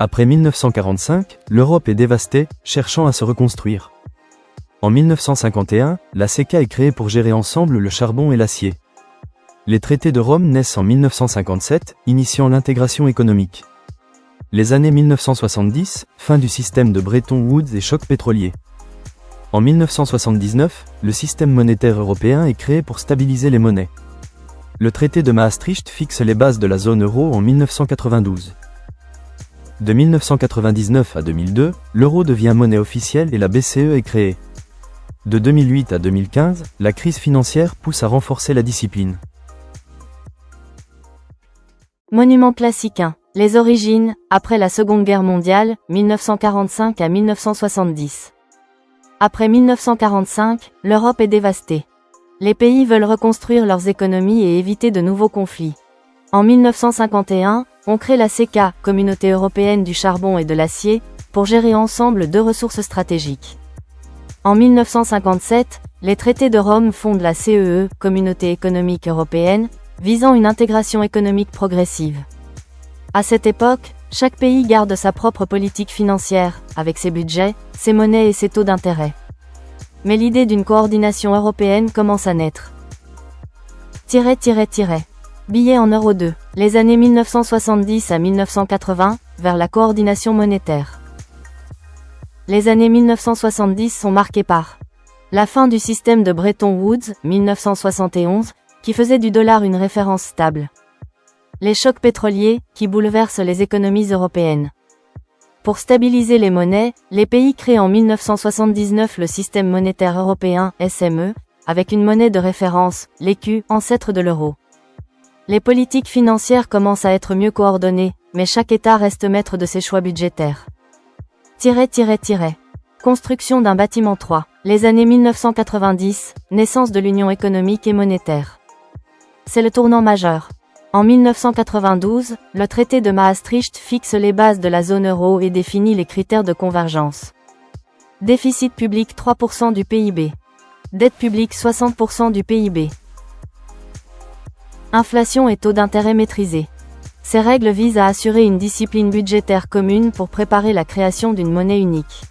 Après 1945, l'Europe est dévastée, cherchant à se reconstruire. En 1951, la CECA est créée pour gérer ensemble le charbon et l'acier. Les traités de Rome naissent en 1957, initiant l'intégration économique. Les années 1970, fin du système de Bretton Woods et choc pétrolier. En 1979, le système monétaire européen est créé pour stabiliser les monnaies. Le traité de Maastricht fixe les bases de la zone euro en 1992. De 1999 à 2002, l'euro devient monnaie officielle et la BCE est créée. De 2008 à 2015, la crise financière pousse à renforcer la discipline. Monument classique 1. Les origines, après la Seconde Guerre mondiale, 1945 à 1970. Après 1945, l'Europe est dévastée. Les pays veulent reconstruire leurs économies et éviter de nouveaux conflits. En 1951, on crée la CECA, Communauté européenne du charbon et de l'acier, pour gérer ensemble deux ressources stratégiques. En 1957, les traités de Rome fondent la CEE, Communauté économique européenne, visant une intégration économique progressive. À cette époque, chaque pays garde sa propre politique financière, avec ses budgets, ses monnaies et ses taux d'intérêt. Mais l'idée d'une coordination européenne commence à naître. Billets en euro 2. Les années 1970 à 1980, vers la coordination monétaire. Les années 1970 sont marquées par la fin du système de Bretton Woods, 1971, qui faisait du dollar une référence stable. Les chocs pétroliers, qui bouleversent les économies européennes. Pour stabiliser les monnaies, les pays créent en 1979 le système monétaire européen, SME, avec une monnaie de référence, l'écu, ancêtre de l'euro. Les politiques financières commencent à être mieux coordonnées, mais chaque État reste maître de ses choix budgétaires. Construction d'un bâtiment 3. Les années 1990, naissance de l'Union économique et monétaire. C'est le tournant majeur. En 1992, le traité de Maastricht fixe les bases de la zone euro et définit les critères de convergence. Déficit public 3% du PIB. Dette publique 60% du PIB. Inflation et taux d'intérêt maîtrisés. Ces règles visent à assurer une discipline budgétaire commune pour préparer la création d'une monnaie unique.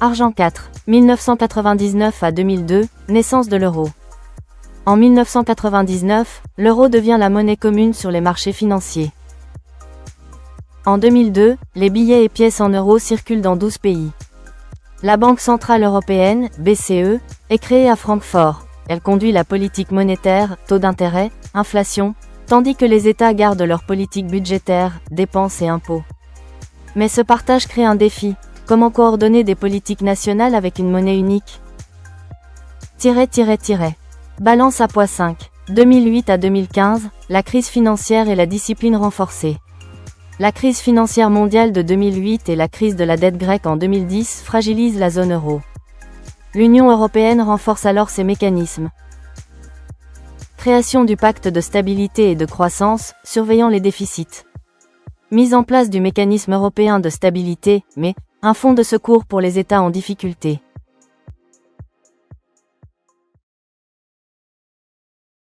Argent 4. 1999 à 2002, naissance de l'euro. En 1999, l'euro devient la monnaie commune sur les marchés financiers. En 2002, les billets et pièces en euros circulent dans 12 pays. La Banque centrale européenne, BCE, est créée à Francfort. Elle conduit la politique monétaire, taux d'intérêt, inflation, tandis que les États gardent leur politique budgétaire, dépenses et impôts. Mais ce partage crée un défi. Comment coordonner des politiques nationales avec une monnaie unique ? Balance à poids 5. 2008 à 2015, la crise financière et la discipline renforcée. La crise financière mondiale de 2008 et la crise de la dette grecque en 2010 fragilisent la zone euro. L'Union européenne renforce alors ses mécanismes. Création du pacte de stabilité et de croissance, surveillant les déficits. Mise en place du mécanisme européen de stabilité, mais un fonds de secours pour les États en difficulté.